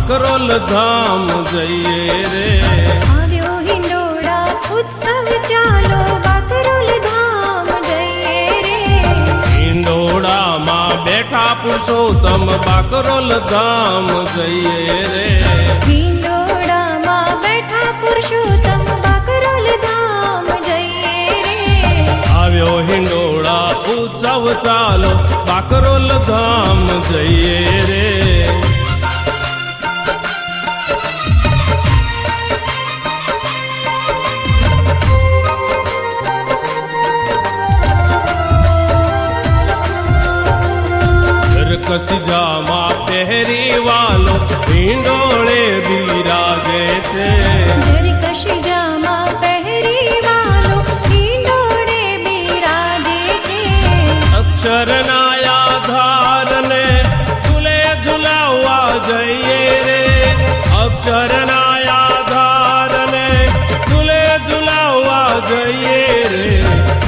બાકરોલ ધામ જઈએ રે આવ્યો હિંડોળા ઉત્સવ ચાલો બાકરોલ ધામ જઈએ રે હિંડોળામાં બેઠા પુરુષોત્તમ બાકરોલ ધામ જઈએ રે હિંડોળામાં બેઠા પુરુષોત્તમ બાકરોલ ધામ જઈએ રે આવ્યો હિંડોળા ઉત્સવ ચાલો બાકરોલ ધામ જઈએ રે કચજામાં પહેરી વાલો હિંડોળે બિરાજે છે જરકશજામાં પહેરી વાલો હિંડોળે બિરાજે છે અક્ષરના આધારને ઝૂલે ઝુલાવવા જઈએ રે અક્ષરના આધારને ઝૂલે ઝુલાવવા જઈએ રે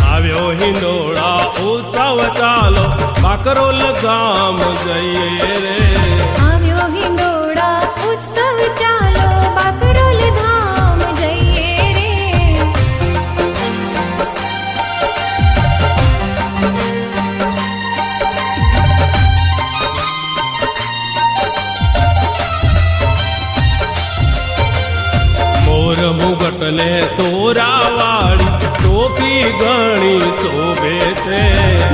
આવ્યો હિંડોળા ઉત્સવ ચાલો બાકરોલ ધામ જઈએ રે આવ્યો હિંડોળા ઉત્સવ ચાલો બાકરોલ ધામ જઈએ રે મોર મુગટ ને તોરાવાળી ટોપી ઘણી શોભે છે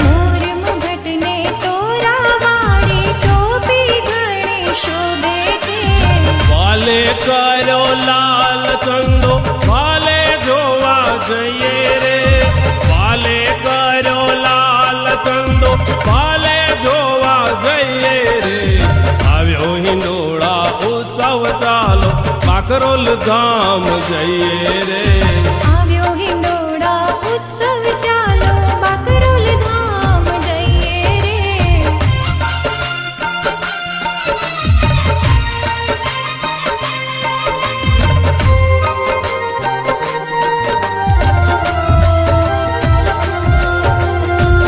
મોર મુગટ ને તોરાવાળી ટોપી ઘણી શોભે છે વાલે કર્યો લાલ ચંદો વાલે જોવા જઈએ રે વાલે કર્યો લાલ ચંદો વાલે જોવા જઈએ રે આવ્યો હિંડોળા ઉત્સવ ચાલો બાકરોલ ધામ જઈએ રે આવ્યો હિંડોળા ઉત્સવ ચાલો બાકરોલ ધામ જઈએ રે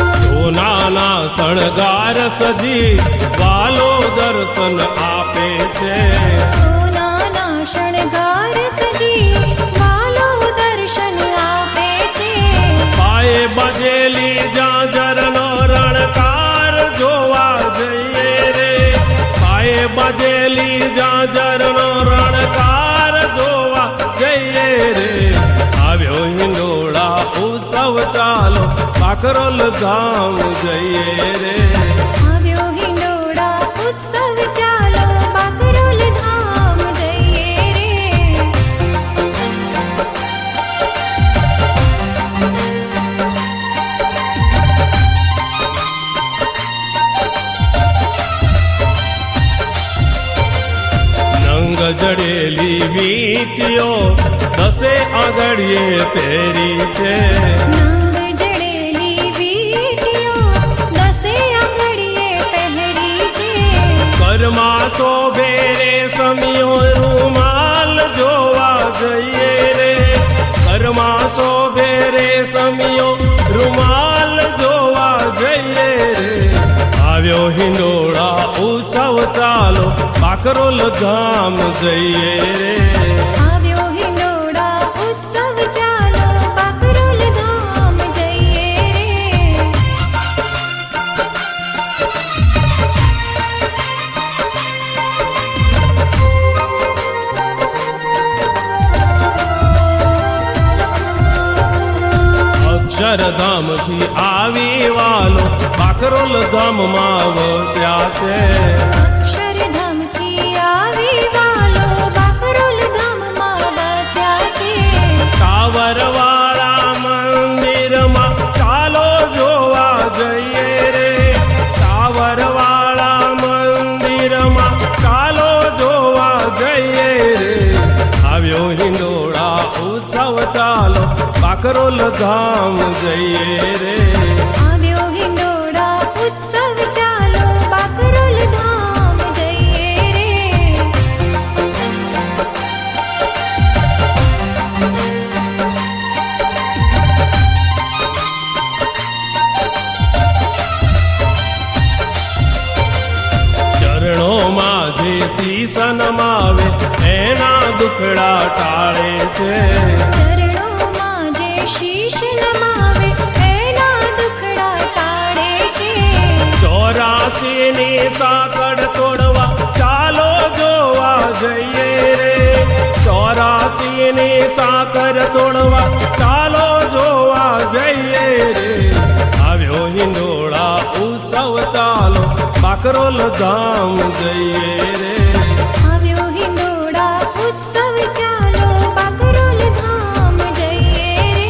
સોનાના શણગાર સજી વાલો દર્શન આપે છે સોનાના શણગાર સજી વાલો દર્શન આપે છે પાયે બજેલી જાજરનો રણકાર જોવા જઈએ રે પાયે બજેલી જાજરનો રણકાર જોવા જઈએ રે આવ્યો હિંડોળા ઉત્સવ ચાલો બાકરોલ ધામ જઈએ રે આવ્યો હિંડોળા ઉત્સવ ચાલો બાકરોલ ધામ જઈએ રે નંગ જડેલી વીંટીઓ દસે આંગળીએ પહેરી છે નંગ જડેલી વીંટીઓ દસે આંગળીએ પહેરી છે ઘરમાં શોભે રે સમિયો રૂમાલ જોવા જઈએ રે ઘરમાં શોભે રે સમિયો રૂમાલ જોવા જઈએ રે આવ્યો હિંડોળા ઉત્સવ ચાલો બાકરોલ ધામ જઈએ રે આવ્યો હિંડોળા ઉત્સવ ચાલો બાકરોલ ધામ જઈએ રે અક્ષરધામથી આવી વાલો બાકરોલ ધામમાં વસ્યા છે અક્ષરધામથી આવી વાલો બાકરોલ ધામમાં વસ્યા છે ટાવરવાળા મંદિરમાં ચાલો જોવા જઈએ રે ટાવરવાળા મંદિરમાં ચાલો જોવા જઈએ રે આવ્યો હિંડોળા ઉત્સવ ચાલો બાકરોલ ધામ જઈએ રે આવ્યો હિંડોળા ઉત્સવ ચાલો બાકરોલ ધામ જઈએ રે ચરણોમાં જે શીશ નમાવે એના દુખડા ટાળે છે. ચરણોમાં જે શીશ નમાવે એના દુખડા ટાળે છે. 84 ની સાંકળ તોડવા ચાલો જોવા જઈએ રે. 84 ની સાંકળ તોડવા ચાલો જોવા જઈએ રે. આવ્યો હિંડોળા ઉત્સવ ચાલો બાકરોલ ધામ જઈએ રે. આવ્યો હિંડોળા ઉત્સવ ચાલો બાકરોલ ધામ જઈએ રે.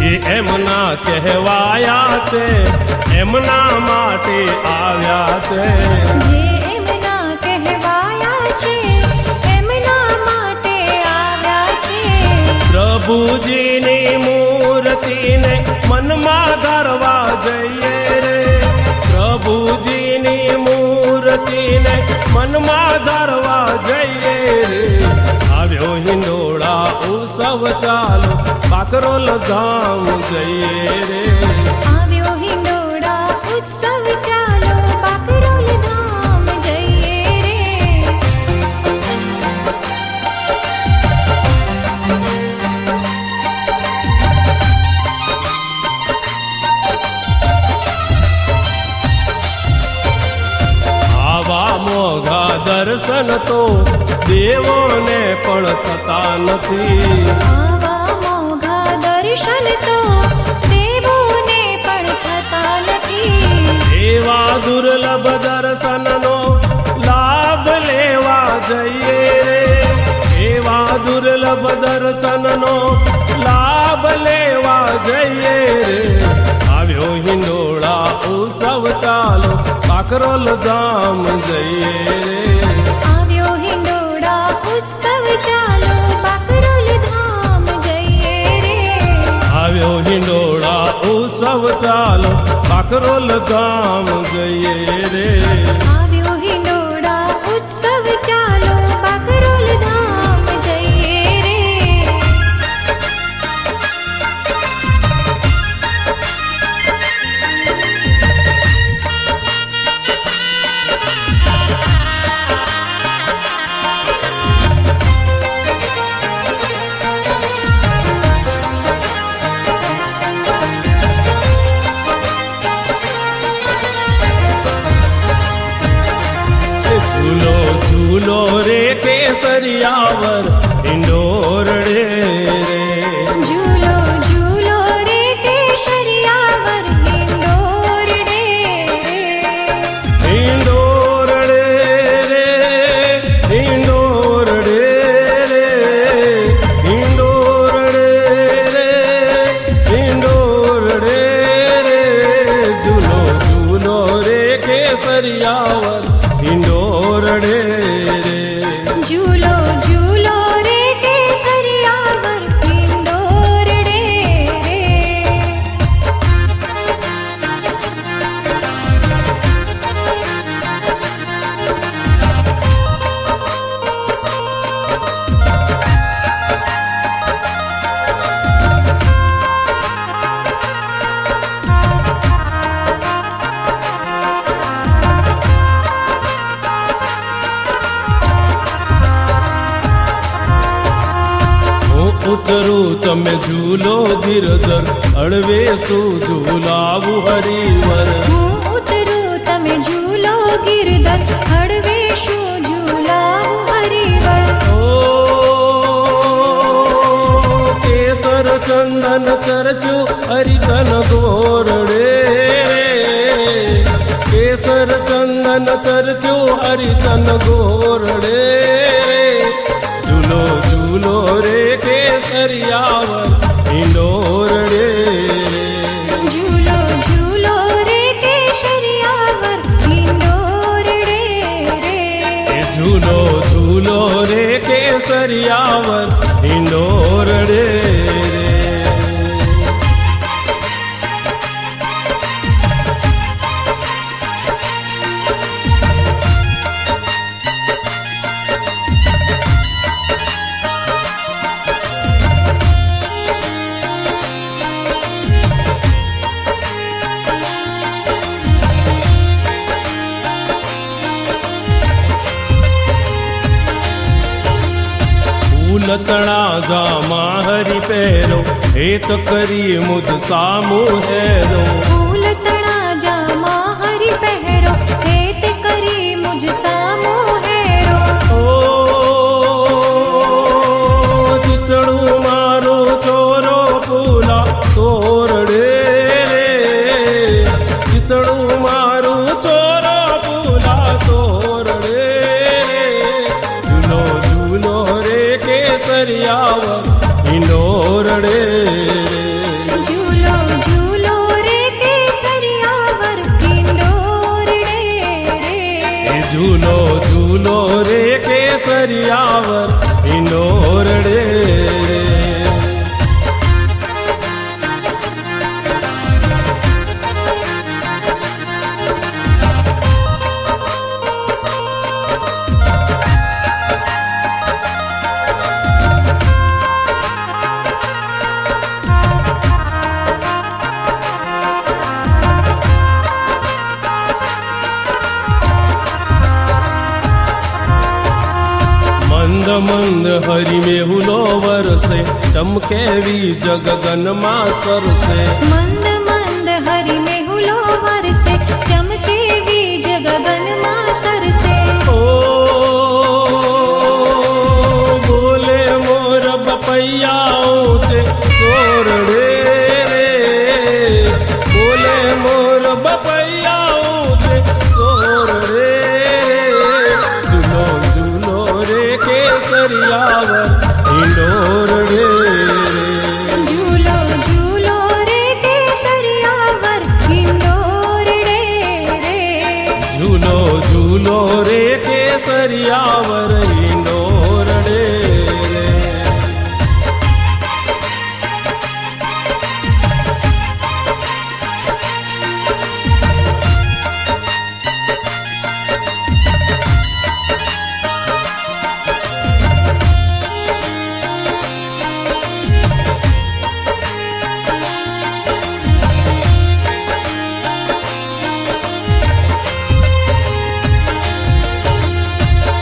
એ એમના કહેવાયા છે એમના માટે આવ્યા છે. જે એમના કહેવાયા છે એમના માટે આવ્યા છે. પ્રભુજીની મૂર્તિને મનમાં ધરવા જઈએ રે. પ્રભુજીની મૂર્તિને મનમાં ધરવા જઈએ રે. આવ્યો હિંડોળા ઉત્સવ ચાલો બાકરોલ ધામ જઈએ રે. આવ્યો હિંડોળા ઉત્સવ ચાલો બાકરોલ ધામ જઈએ રે. આવા મોઘા દર્શન તો દેવોને પણ થતા નથી. આવા મોઘા દર્શન તો દેવોને પણ થતા નથી. એવા દુર્લભ દર્શનનો લાભ લેવા જઈએ રે. એવા દુર્લભ દર્શનનો લાભ લેવા જઈએ રે. આવ્યો હિંડોળા ઉત્સવ ચાલો બાકરોલ ધામ જઈએ રે. આવ્યો હિંડોળા ઉત્સવ ચાલો બાકરોલ ધામ જઈએ રે. આવ્યો હિંડોળા ઉત્સવ ચાલો બાકરોલ ધામ જઈએ રે. આવ્યો હિંડોળા ઉત્સવ ચાલો બાકરોલ ધામ જઈએ રે. ઝૂલો ઝૂલો રે કેસરિયાવર હિંડોરડે રે. ઝૂલો ઝૂલો રે કેસરિયાવર હિંડોરડે રે. હિંડોરડે રે હિંડોરડે રે. હિંડોરડે રે હિંડોરડે રે. ઝૂલો ઝૂલો રે કેસરિયાવર હિંડોરડે રે. ઝૂલો ઝૂલો રે કેસરિયાવર હિંડોરડે રે. હું ઉતરું તમે ઝૂલો ગિરધર અળવે શું ઝૂલાવું હરિવર. હું ઉતરું તમે ઝૂલો ગિરધર હળવે શું ઝૂલાવું હરિવર. ઓ કેસર ચંદન ચરચું હરિકન ગોરડે રે. કેસર ચંદન ચરચું હરિકન ગોરડે રે. ઝૂલો ઝૂલો રે કેસરિયાવર હિંડોરડે રે. ઝૂલો ઝૂલો રે કેસરિયાવર હિંડોરડે રે. એ ઝૂલો ઝૂલો રે કેસરિયાવર હિંડોરડે રે. ફૂલતણા જામાં હરી પહેરો હેત કરી મુજ સામુ હેરો ફૂલ તણા જામા હરી પહેરો હેત કરી મુજ સામો હેરો ઓ ચિતડું મારું ચોરો ફૂલા તોરડે રે ચિતડું મારું ચોરો ફૂલા તોરડે ઝૂલો ઝૂલો રે કેસરિયાવર હિંડોરડે ઝૂલો ઝૂલો રે કેસરિયાવર હિંડોરડે રે ઝૂલો ઝૂલો રે કેસરિયાવર હિંડોરડે મંદ મંદ હરી મેહુલો વરસે ચમકેવી જગગનમાં સરસે મંદ મંદ હરી મેહુલો વરસે ચમકેવી જગગનમાં સરસે ઓ બોલે મોર બપૈયા ઊંચે સોરડે રે બોલે મોર બપૈયા ઊંચે સોરડે ઝૂલો ઝૂલો રે કેસરિયાવર હિંડોરડે ઝૂલો ઝૂલો રે કેસરિયાવર હિંડોરડે રે ઝૂલો ઝૂલો રે કેસરિયાવર હિંડોરડે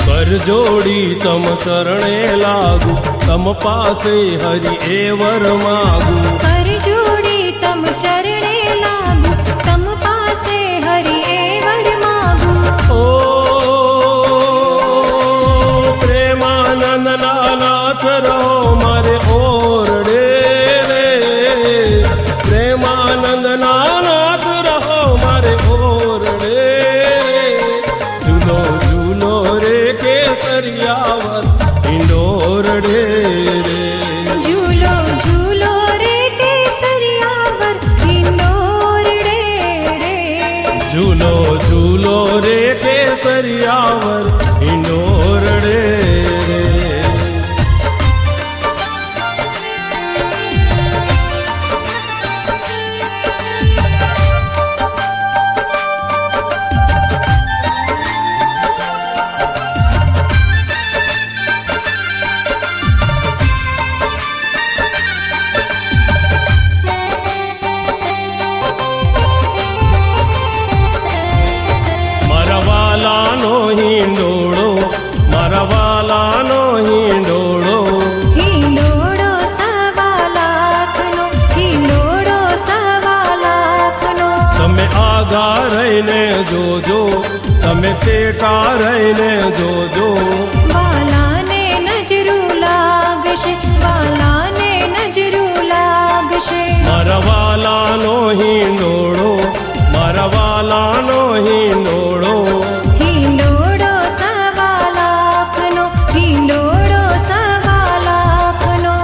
કર જોડી તમ ચરણે લાગુ તમ પાસે હરિ એ વર માગુ કર જોડી તમ ચરણે લાગુ તમ પાસે હરિ એ વર માગુ ઓ પ્રેમાનંદ નાથ રહો મારે ઓરડે રે પ્રેમાનંદ નાથ રહો મારે ઓરડે ઝૂલો ઝૂલો રે કેસરિયાવર હિંડોરડે રે ઝૂલો ઝૂલો રે કેસરિયાવર હિંડોરડે રે ઝૂલો ઝૂલો રે કેસરિયાવર હિંડોરડે રે મારા વાલાનો હિંડોળો મારા વાલાનો હિંડોળો હિંડોળો સવા લાખનો હિંડોળો સવા લાખનો તમે આગા રહીને જોજો તમે ચેટા રહીને જોજો વાલાને નજરું લાગશે વાલાને નજરું લાગશે મારા વાલાનો હિંડોળો મારા વાલાનો હિંડોળો હિંડોળો સવા લાખનો હિંડોળો સવા લાખનો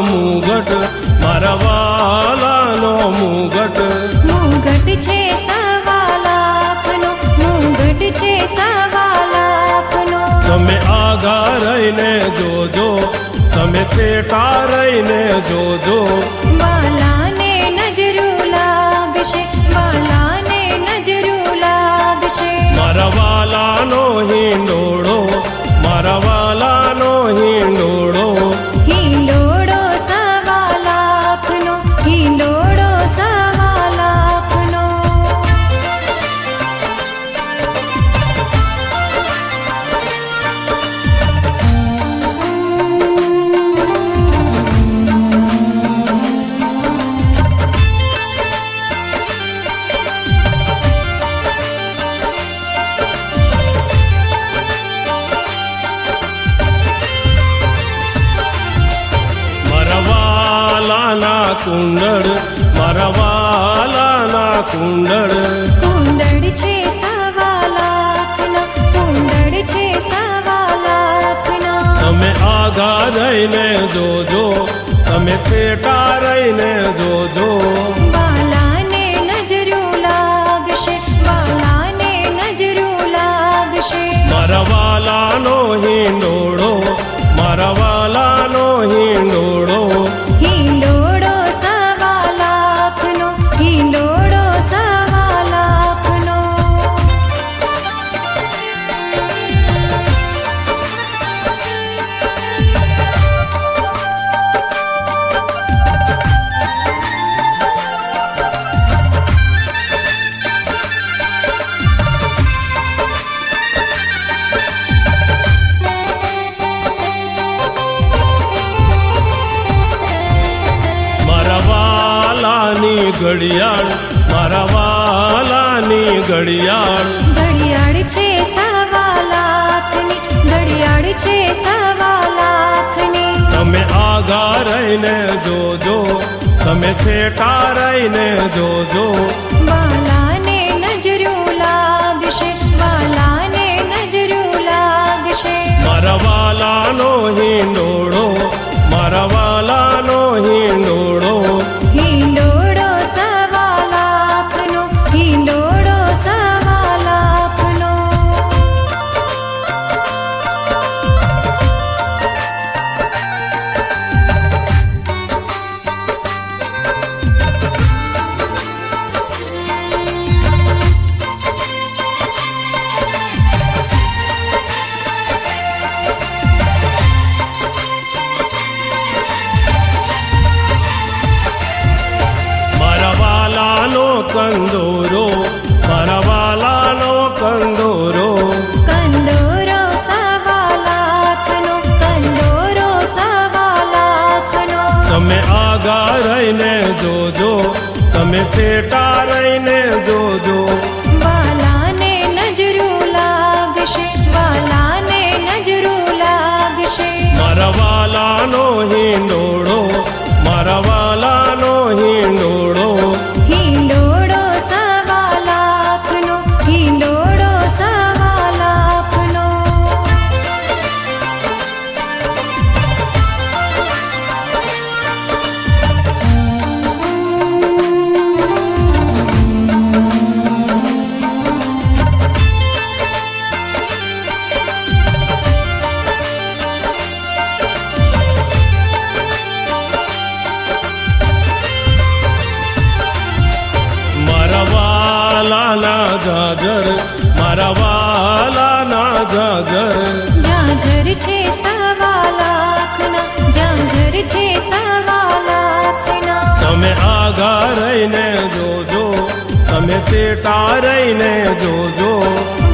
મુગટ મારા વાલાનો મુગટ મુગટ છે સવા લાખનો મુગટ છે સવા લાખનો તમે આગા રહીને જોજો તમે ચેટા રહીને જોજો વાલાને મારા વાલાના કુંડળ કુંડળ છે સવા લાખના, કુંડળ છે સવા લાખના. તમે આગા રહીને જોજો, તમે છેટા રહીને જોજો. વાલાને નજરું લાગશે, વાલાને નજરું લાગશે. મારા વાલાનો હિંડોળો, મારા વાલાનો હિંડોળો. હિંડોળો સવા લાખનો, હિંડોળો સવા લાખનો. મારા વાલાની ઘડિયાળ, મારા વાલાની ઘડિયાળ. ઘડિયાળ છે સવા લાખની, ઘડિયાળ છે સવા લાખની. તમે આગા રહીને જોજો, તમે છેટા રહીને જોજો. વાલાને નજરું લાગશે, વાલાને નજરું લાગશે. મારા વાલાનો હિંડોળો, મારા વાલાનો હિંડોળો. હિંડોળો સવા લાખનો, હિંડોળો સવા લાખનો. મારા વાલાનો કંદોરો, મારા વાલાનો કંદોરો. કંદોરો સવા લાખનો, કંદોરો સવા લાખનો. તમે આગા રહીને જોજો, તમે છેટા રહીને જોજો. વાલાને નજરું લાગશે, વાલાને નજરું લાગશે. મારા વાલાનો હિંડોળો, મારા વાલાનો હિંડોળો. હિંડોળો સવા લાખનો, હિંડોળો સવા લાખનો. મારા વાલાના જાજર, મારા વાલાના જાજર. જાજર છે સવા લાખના, જાજર છે સવા લાખના. તમે આગા રહીને જોજો, તમે છેટા રહીને જોજો.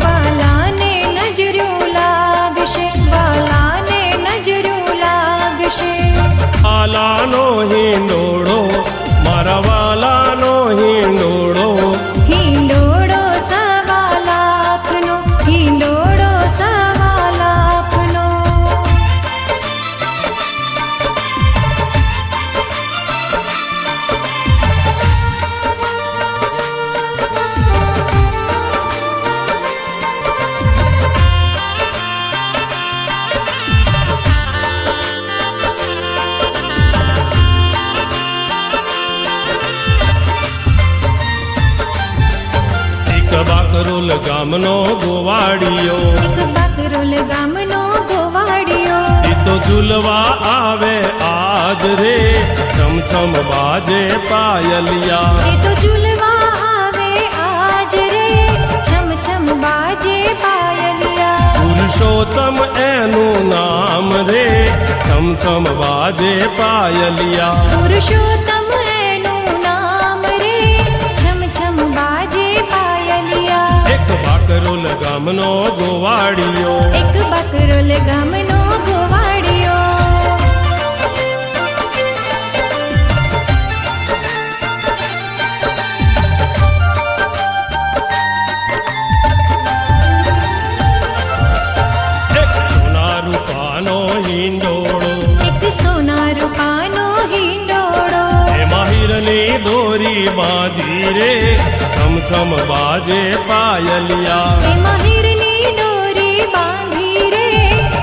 વાલાને નજરું લાગશે, વાલાને નજરું લાગશે. વાલાનો હિંડોળો, મારા વાલાનો હિંડોળો. હિંડોળો સવા લાખનો, હિંડોળો સવા લાખનો. બાકરોલ ગામનો ગોવાડિયો, એક બાકરોલ ગામનો ગોવાડિયો. એ તો ઝૂલવા આવે આજ રે, છમછમ બાજે પાયલિયા. એ તો ઝૂલવા આવે આજ રે, છમ છમ બાજે પાયલિયા. પુરુષોત્તમ એનું નામ રે, છમછમ બાજે પાયલિયા. પુરુષોત્તમ એનું નામ રે, છમ છમ બાજે પાયલિયા. એક બાકરોલ ગામનો ગોવાડિયો, એક બાકરોલ ગામનો ગોવાડિયો. એક સોના રૂપાનો હિંડોળો, એક સોના રૂપાનો હિંડોળો. એમાં હિરની દોરી डोरी बांधी रे छम छम बाजे पायलिया એમાં હીરની ડોરી બાંધી રે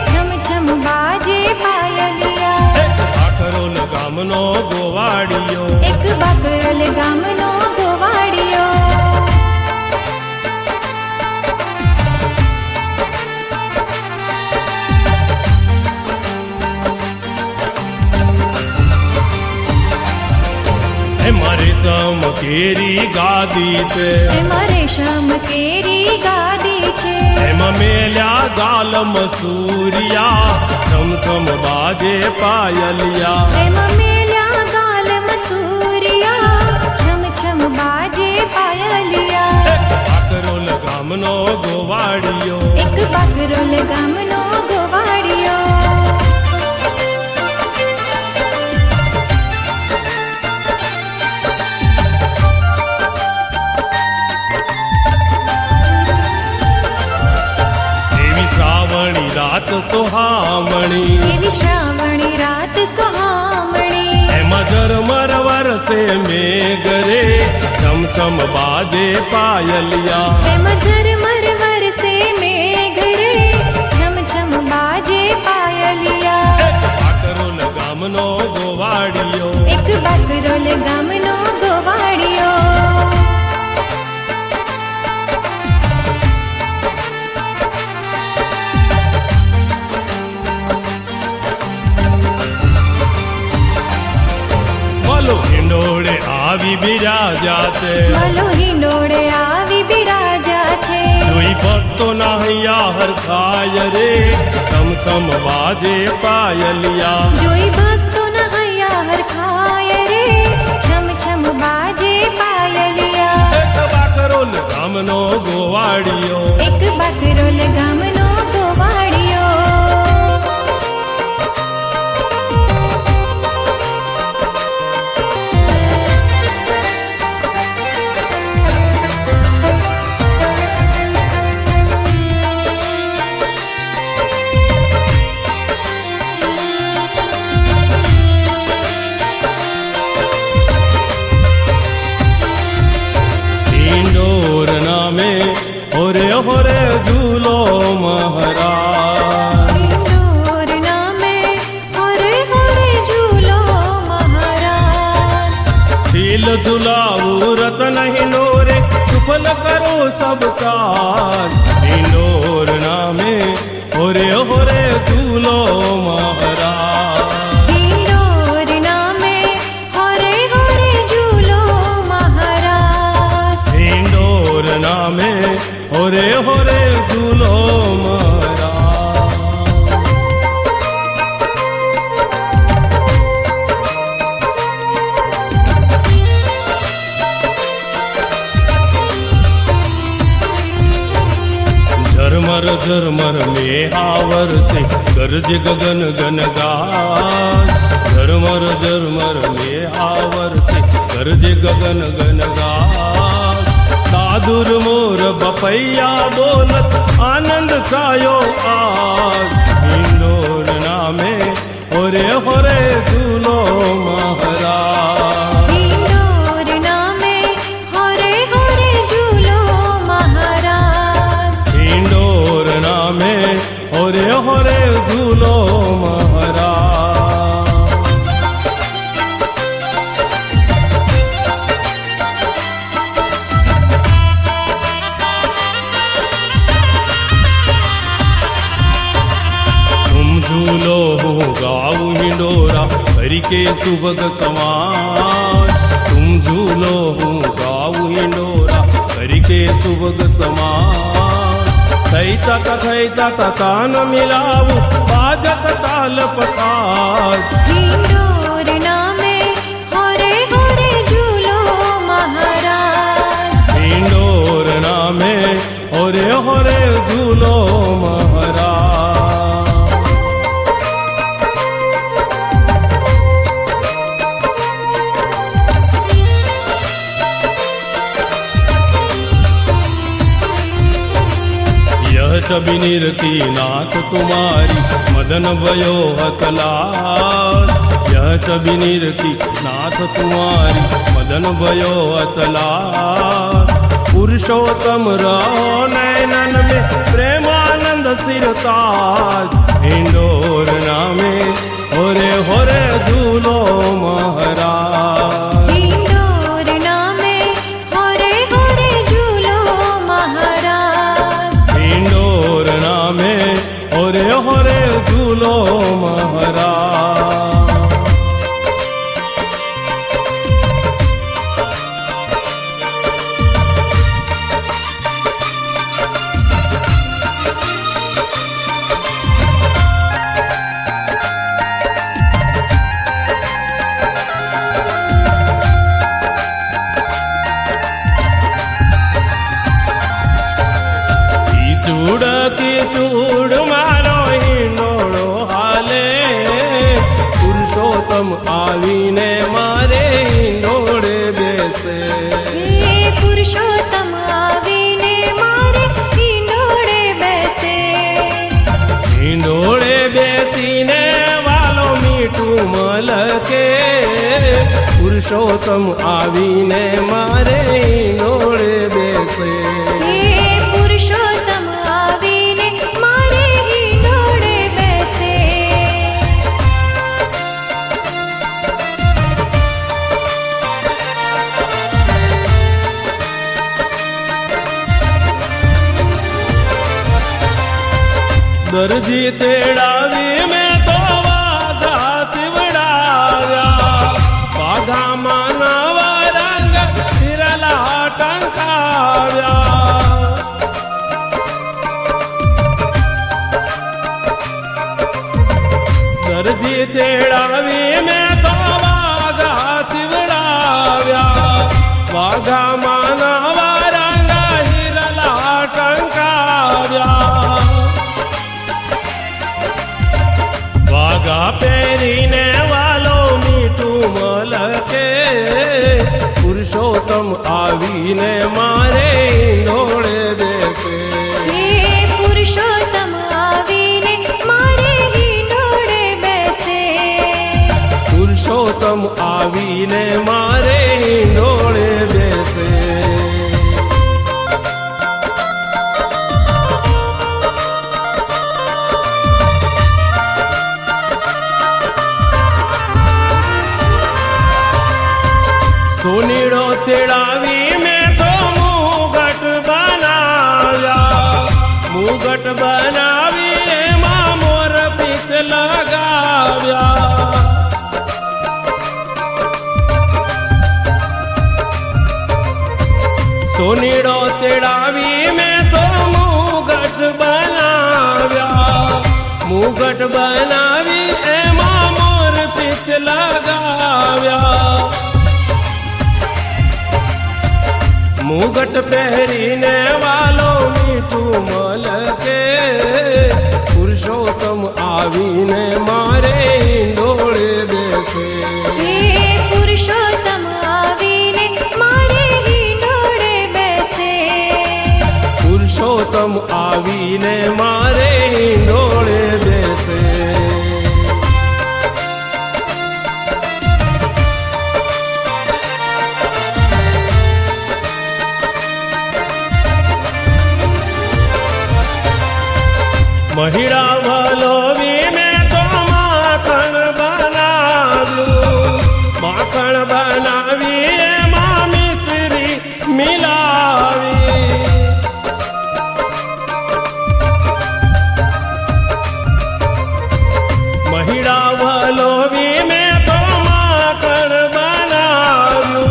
છમ છમ બાજે પાયલિયા આખરોલ ગામનો ગોવાડિયો એક બાકરોલ ગામનો ગોવાડિયો મારે સમ કેરી ગાદી છે એમાં રેશમ કેરી ગાદી છે એમાં મેલ્યા ગાલ મસૂરિયા છમ છમ બાજે પાયલિયા એમાં મેલ્યા ગાલ મસૂરિયા છમ છમ બાજે પાયલિયા આકરોલ ગામનો ગોવાડિયો એક બાકરોલ ગામનો ગોવાડિયો શ્રાવણી રાત સુહામણી એવી શ્રાવણી રાત સુહામણી એમાં ઝરમર વરસે મેઘ રે છમ છમ બાજે પાયલિયા એમાં ઝરમર વરસે મેઘ રે છમ છમ બાજે પાયલિયા આકરોલ ગામનો ગોવાડિયો એક બાકરોલ ગામનો ગોવાડિયો હિંડોળે આવી બિરાજા છે ભલો હિંડોળે આવી બિરાજા છે જોઈ ભક્તો ના હૈયા હરખાય રે છમ છમ બાજે પાયલિયા જોઈ ભક્તોના હૈયા હરખાય રે છમ છમ બાજે પાયલિયા એક બાકરોલ ગામનો ગોવાડિયો એક બાકરોલ ગામનો ગોવાડિયો હિંડોર નામે હોરે હોરે ઝૂલો મહારાજ હિંડોર નામે હોરે હોરે ઝૂલો મહારાજ દિલ ઝુલાવું રતન હિંડોરે સુફલ કરો સબ કાજ હિંડોર નામે હોરે હોરે ઝૂલો મહારાજ હિંડોર નામે હોરે હોરે ઝૂલો મહારાજ હિંડોર નામે હોરે હોરે ઝૂલો મહારાજ ઝરમર ઝરમર મેહાવર સે ગરજ ગગન ગનગાન ઝરમર ઝરમર મેહાવર સે ગરજ ગગન ગનગાન સાદુર મોર બપૈયા બોલત આનંદ છાયો આજ હિંડોર નામે હોરે હોરે ઝૂલો મહારાજ હિંડોર નામે હોરે હોરે ઝૂલો મહારાજ હિંડોર નામે હોરે હોરે ઝૂલો મહારાજ तुम झूलो हो गाऊ हिंडोरा हरि के सुभग समाज तुम झूलो हो गाऊ हिंडोरा हरि के सुभग समाज थैता तान मिलाऊ बाजत ताल पताल હિંડોર નામે હોરે હોરે ઝૂલો મહારાજ હિંડોર નામે હોરે હોરે ઝૂલો મહારાજ यह छवि निरती नाथ तुम्हारी मदन भयो हतलाल यह छवि निरखी नाथ तुम्हारी मदन भयो अतला। पुरुषोत्तम रहो नैनन में प्रेमानंद सिरताज। इंडोर नामे होरे झूलो महाराज। इंदौर नामे होरे होरे झूलो महाराज। इंडोर नामे होरे झूलो महाराज। चूड़ की चूड़ मारो हिंडोळो हाले। पुरुषोत्तम आवीने मारे हिंडोळे बेसे। हे पुरुषोत्तम आवीने मारे हिंडोळे बेसे। हिंडोळे बेसीने वालो मीठू मलके। पुरुषोत्तम आवीने मारे हिंडोळे बेसे। हे पुरुषोत्तम आवीने मारे हिंडोळे बेसे। दर्जी तेडावी में तो वाघा शिवडाव्या। वाघा मानावा रंग फिरला टंकाव्या। दर्जी तेडावी में तो वाघा शिवडाव्या। वाघा मानावा रंग हिरला टंकाव्या। वाघा पेरीने वालो मीठू मलके। पुरुषोत्तम आवीने मारे हिंडोळे बेसे। हे पुरुषोत्तम आवीने मारे हिंडोळे बेसे। पुरुषोत्तम आवीने मारे हिंडोळे बेसे। सोनीड़ो तेड़ावी में तो मुगट बनाव्या। मुगट बनावी एमां मोर पीछ लगाव्या। सोनीड़ो तेड़ावी में तो मुगट बनाव्या। मुगट बनावी एमां मोर पीछ लगाव्या। मुगट पहरीने वालो मीठू मलके। पुरुषोत्तम आवीने मारे हिंडोळे बेसे। हे पुरुषोत्तम आवीने मारे हिंडोळे बेसे। पुरुषोत्तम आवीने मारे हिंडोळे बेसे। महिड़ा वलोवी में तो माखण बनाव्यू। माखण बनावी एमां मिश्री मिलावी। महिड़ा वलोवी में तो माखण बनाव्यू।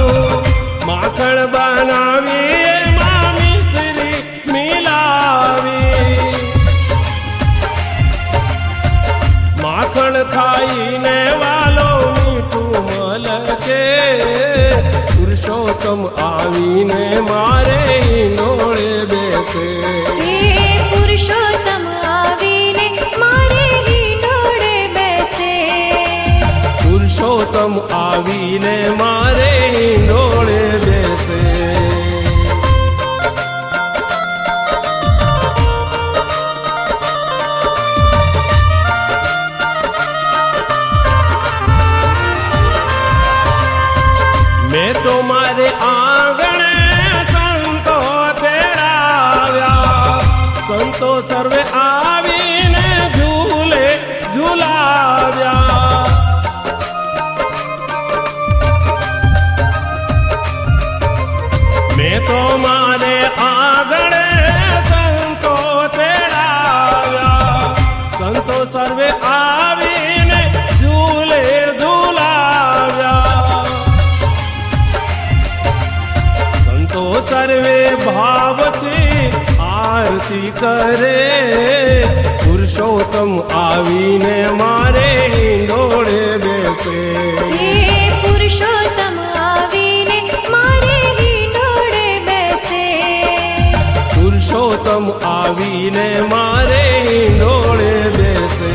माखण बनावी एमां मिश्री मिलावी। माखण खाईने वालो मीठू मलके। पुरुषोत्तम आवीने मारे हिंडोळे बेसे। हे पुरुषोत्तम आवीने मारे हिंडोळे बेसे। पुरुषोत्तम आवीने मारे हिंडोळे बेसे। સર્વે આવીને ઝૂલે ઝૂલાવ્યા. મેં તો મારે આગળ સંતો તેડાવ્યા. સંતો સર્વે આવીને ઝૂલે ઝૂલાવ્યા. સંતો સર્વે ભાવથી આરતી કરે. પુરુષોત્તમ આવીને મારે હિંડોળે બેસે. હે પુરુષોત્તમ આવીને મારે હિંડોળે બેસે. પુરુષોત્તમ આવીને મારે હિંડોળે બેસે.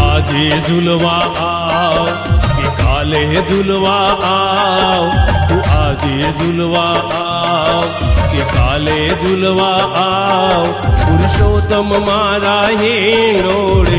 આજે ઝૂલવા આવ કે કાલે ઝૂલવા આવ. તું આજે ઝૂલવા આવ કે કાલે ઝૂલવા આવ. પુરુષોત્તમ મારા હિંડોળે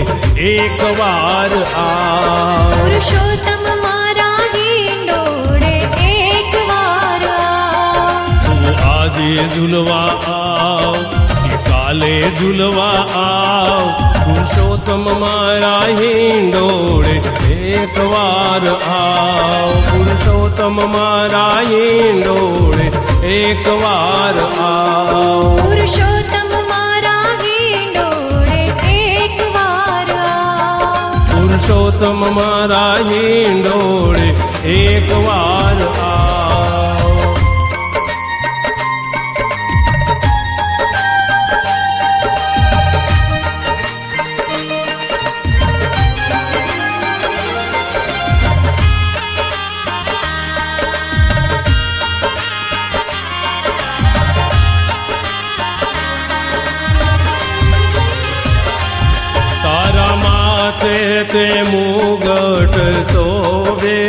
એક વાર આવ. પુરુષોત્તમ મારા હિંડોળે એક વાર આવ. તું આજે ઝૂલવા આવ કે કાલે ઝૂલવા આવ. પુરુષોત્તમ મારા હિંડોળે એક વાર આવ. પુરુષોત્તમ મારા હિંડોળે એક વાર આવ. પુરુષોત્તમ મારા હિંડોળે એક વાર આવ. પુરુષોત્તમ મારા હિંડોળે એક વાર આવ. તારા માથે તે મુગટ શોભે.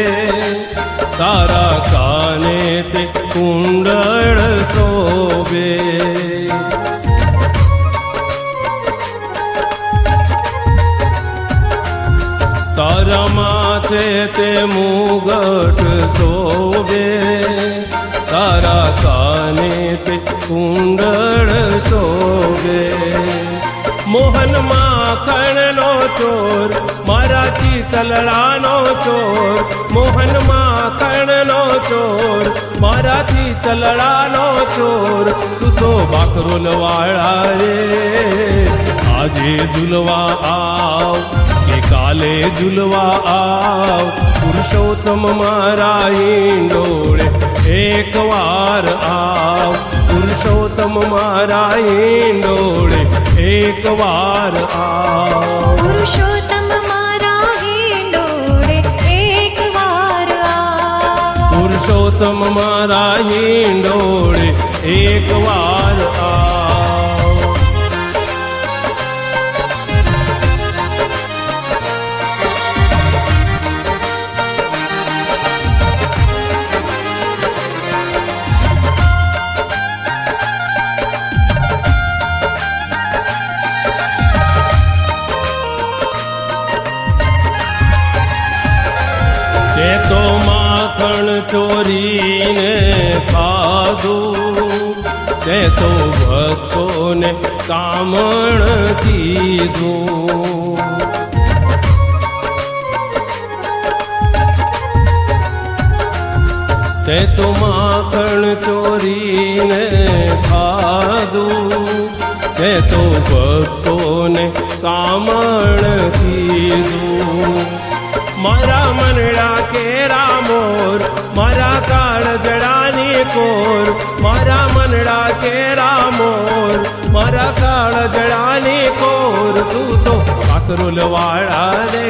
તારા કાને તે કુંડળ શોભે. તારા માથે તે મુગટ શોભે. તારા કાને તે કુંડળ શોભે. મોહન માખણનો ચોર મારા ચિતલડાનો ચોર. મોહન માખણનો ચોર મારા ચિતલડાનો ચોર. તું તો બાકરોલ વાળા રે. આજે ઝૂલવા આવ કે કાલે ઝૂલવા આવ. પુરુષોત્તમ મારા હિંડોળે એક વાર આવ. પુરુષોત્તમ મારા હિંડોળે એક વાર આવ. પુરુષોત્તમ મારા હિંડોળે એક વાર આવ. પુરુષોત્તમ મારા હિંડોળે એક વાર આવ. તે તો માખણ ચોરીને ખાધું. તે તો ભક્તોને કામણ કીધું. તે તો માખણ ચોરીને ખાધું. તે તો ભક્તોને કામણ કીધું. મારા મનડા કેરા મોર મારા કાળ જડાની કોર. મારા મનડા કેરા મોર મારા કાળ જડાની કોર. તું તો કાકરોલ વાળા રે.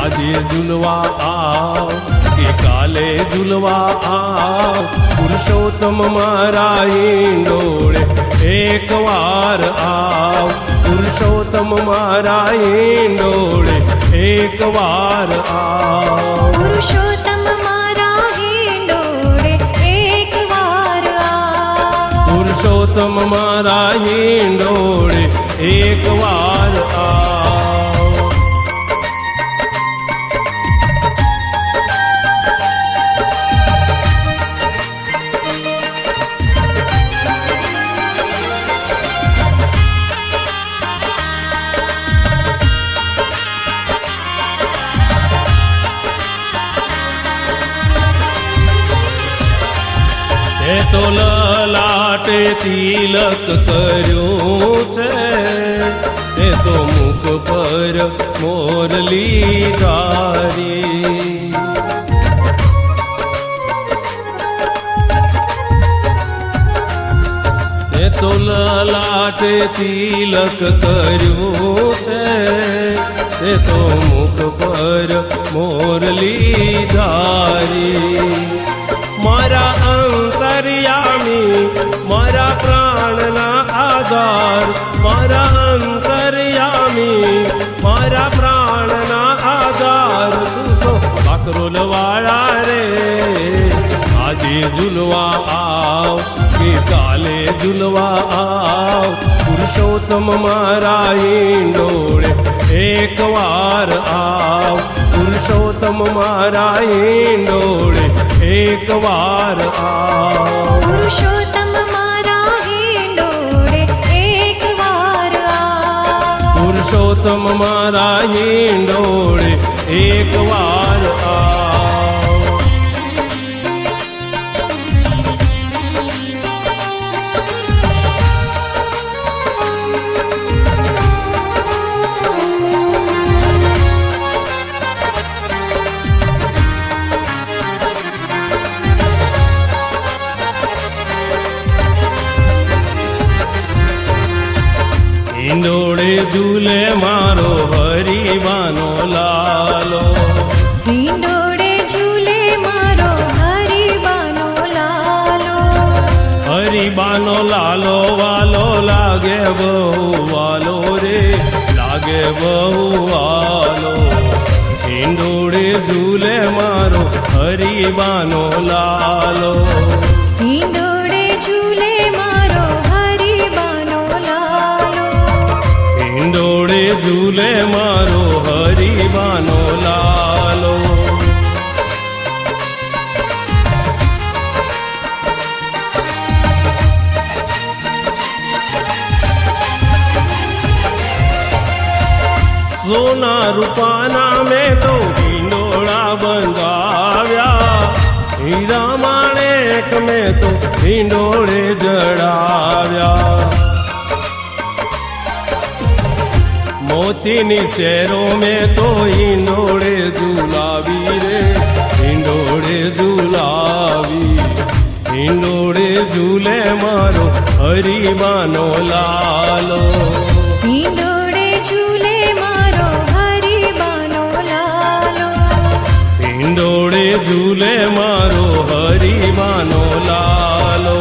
આજે ઝૂલવા આવ કે કાલે ઝૂલવા આવ. પુરુષોત્તમ મારા હિંડોળે એક વાર આવ. પુરુષોત્તમ મારા હિંડોળે એક વાર આવ. પુરુષોત્તમ મારા હિંડોળે એક વાર આવ. પુરુષોત્તમ મારા હિંડોળે એક વાર આવ. એ તો લલાટે તિલક કર્યું છે, એ તો મુખ પર મોરલી ધારી. એ તો લલાટે તિલક કર્યું છે, એ તો મુખ પર મોરલી ધારી. મારા અંતર્યામી મારા પ્રાણના આધાર, મારા અંતર્યામી મારા પ્રાણના આધાર. તું તો કાકરોલ વાળા રે, આજે ઝૂલવા આવ કે કાલે ઝૂલવા આવ. પુરુષોત્તમ મારા હિંડોળે એક વાર આવ. પુરુષોત્તમ મારા હિંડોળે એક વાર આવ. પુરુષોત્તમ મારા હિંડોળે એક વાર આવ. પુરુષોત્તમ મારા હિંડોળે એક વાર આવ. હિંડોળે ઝૂલે મારો હરિબાનો લાલો. હિંડોળે ઝૂલે મારો હરિબાનો લાલો. હરિબાનો લાલો વાલો લાગે બહુ વાલો રે, લાગે બહુ વાલો. હિંડોળે ઝૂલે મારો હરિબાનો લાલો. હિંડોળે ઝૂલે મારો હરિબાનો લાલો. હિંડોળે ઝૂલે મારો હરિબાનો લાલો. સોના રૂપાના મેં તો હિંડોળા બંધાવ્યા, હીરા માણેક મેં તો હિંડોળે જડાવ્યા. મોતીની શેરો મેં તો હિંડોળે ઝુલાવી રે, હિંડોળે ઝુલાવી. હિંડોળે ઝૂલે મારો હરિબાનો લાલો. હિંડોળે ઝૂલે મારો હરિબાનો લાલો. હિંડોળે ઝૂલે મારો હરિબાનો લાલો.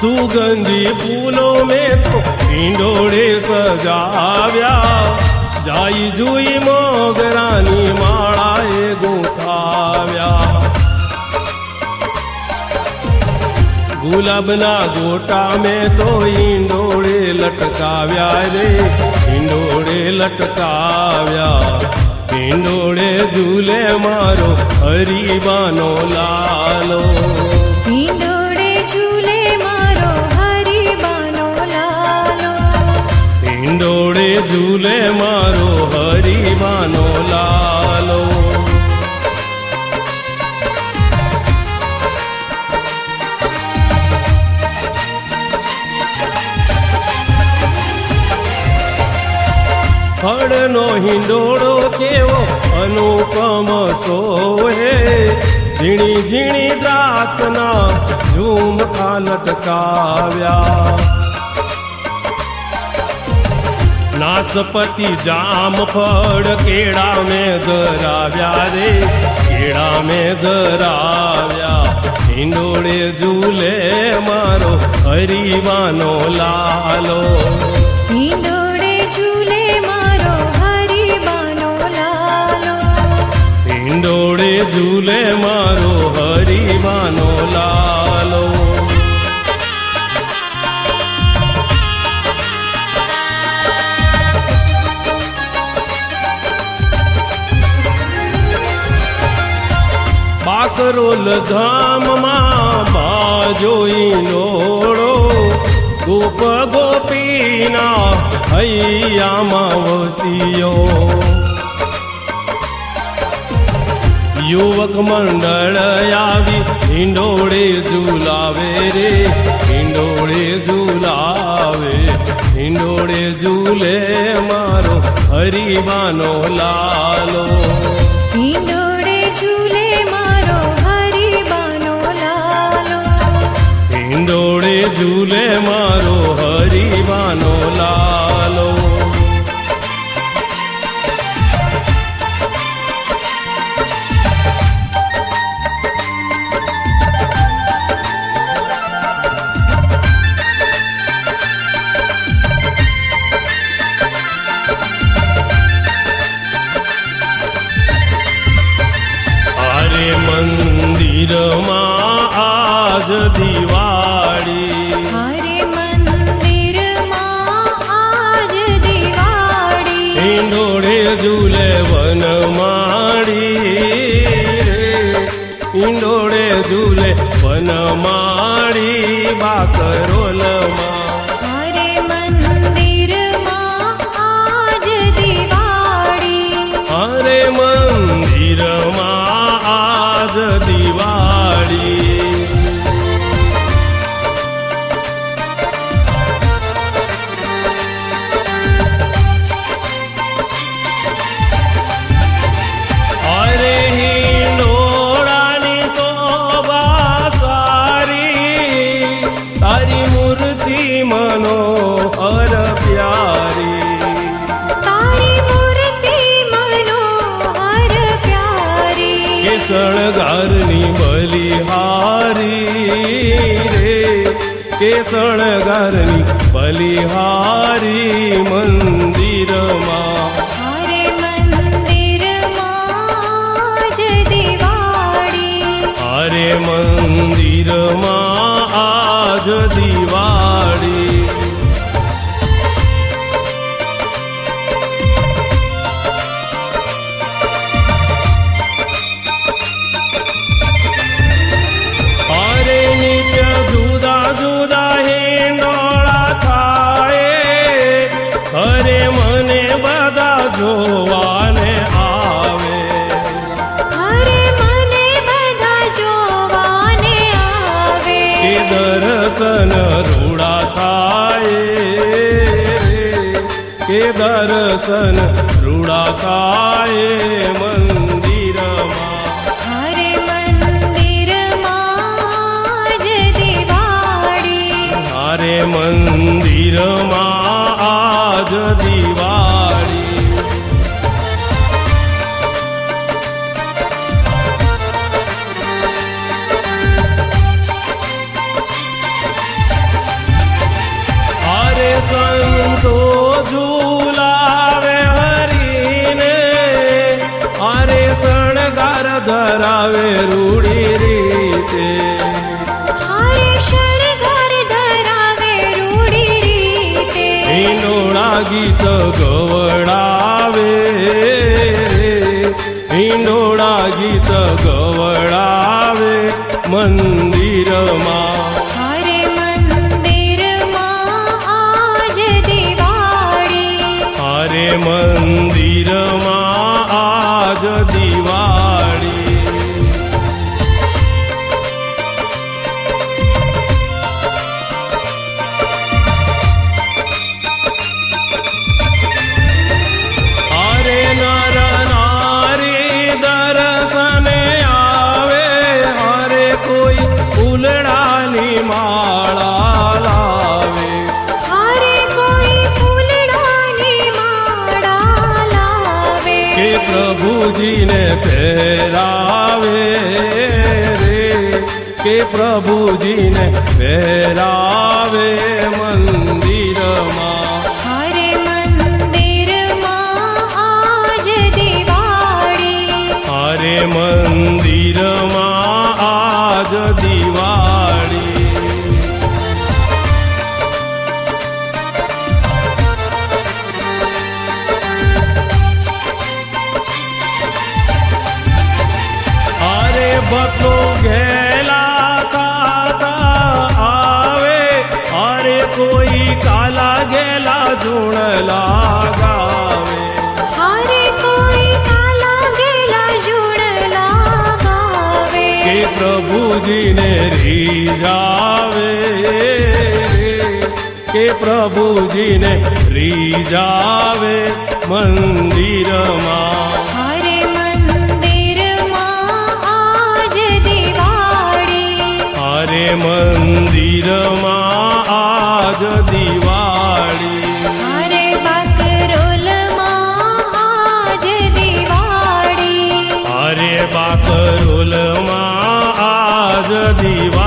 સુગંધી ફૂલો મેં તો હિંડોળે સજાવ્યા, જાઈ જુઈ મોગરાની માળાએ ગૂંથાવ્યા. ગુલાબના ગોટા મેં તો હિંડોળે લટકાવ્યા રે, હિંડોળે લટકાવ્યા. હિંડોળે ઝૂલે મારો હરિબાનો લાલો. હિંડોળે ઝૂલે મારો હરિબાનો લાલો. હિંડોળે ઝૂલે મારો હરિબાનો લાલો. ફળનો હિંડોળો કેવો અનુપમ સોહે, ઝીણી ઝીણી દ્રાક્ષના ઝુમખા લટકાવ્યા. નાસપતિ જામફળ કેળા મેં ધરાવ્યા રે, કેળા મેં ધરાવ્યા. હિંડોળે ઝૂલે મારો હરિવાનો લાલો, હિંડોળે ઝૂલે મારો હરિબાનો લાલો, હિંડોળે ઝૂલે મારો હરિવાનો લાલો. બાકરોલ ધામમાં બાજો ઈંડોળો, ગોપ ગોપીના હૈયામાં વસ્યો. યુવક મંડળ આવી હિંડોળે ઝૂલાવે રે, હિંડોળે ઝૂલાવે. હિંડોળે ઝૂલે મારો હરિવાનો લાલો, હિંડોળે ઝૂલે મારો હરિબાનો લાલો, હિંડોળે ઝૂલે મારો હરિવાનો લાલો. મંદિરમાં આજ દિવાળી, હરે મંદિરમાં આજ દિવાળી. હિંડોળે ઝૂલે વનમાળી રે, હિંડોળે ઝૂલે વનમાળી. બાકરોલમાં હરે મંદિરમાં આજ દિવાળી, હરે મંદિરમાં આજ દિવાળી. અરે હિંડોળાની શોભા સારી, તારી મૂર્તિ મનોહર પ્યારી, તારી મૂર્તિ મનોહર પ્યારી. કે શણગારની બલિહારી રે, કે શણગારની બલિહારી. મંદિરમાં હરે મંદિરમાં જ દિવાળી, હરે મંદિરમાં આજ દિવાળી. અરે નિત્ય જુદા જુદા હિંડોળા થાય, અરે મને બધા જોવાને આવે. હરે મને બધા જોવાને આવે. એ દર્શન રૂડા થાય, કે દર્શન રૂડા થાય. મંદિરમાં હરે મંદિરમાં જ દિવાળી, હરે મંદિરમાં આજ દિવાળી. હરે સંતો ઝૂલાવે હરીને, હરે શણગાર ધરાવે રૂડી રીતે. હરે શણગાર ધરાવે રૂડી રીતે. હિંડોળા ગીત ગવડાવે રે, હિંડોળા ગીત ગવડાવે. મંદિરમાં હરે મંદિરમાં આજ દિવાળી, હરે મંદિરમાં આજ દિવાળી. હરે નર નારી દર્શને આવે, હરે કોઈ ઉલડા પહેરાવે રે કે પ્રભુજીને પહેરાવે મંદિરમાં. હરે મંદિરમાં આજ દિવાળી, હરે મંદિરમાં આજ દિવાળી. અરે ભક્તો ઘેલા ખાતા આવે, અરે કોઈ કાલા ગેલા ઝૂણ લાગાવે. હરે કોઈ કાલા ગેલા ઝૂણ લાગાવે, કે પ્રભુજીને રીઝાવે કે પ્રભુજીને રીઝાવે મંદિરમાં. હરે મંદિરમાં આજ દિવાળી, હરે મંદિરમાં આજ દિવાળી. હરે બાકરોલમાં આજ દિવાળી, હરે બાકરોલમાં આજ દિવાળી.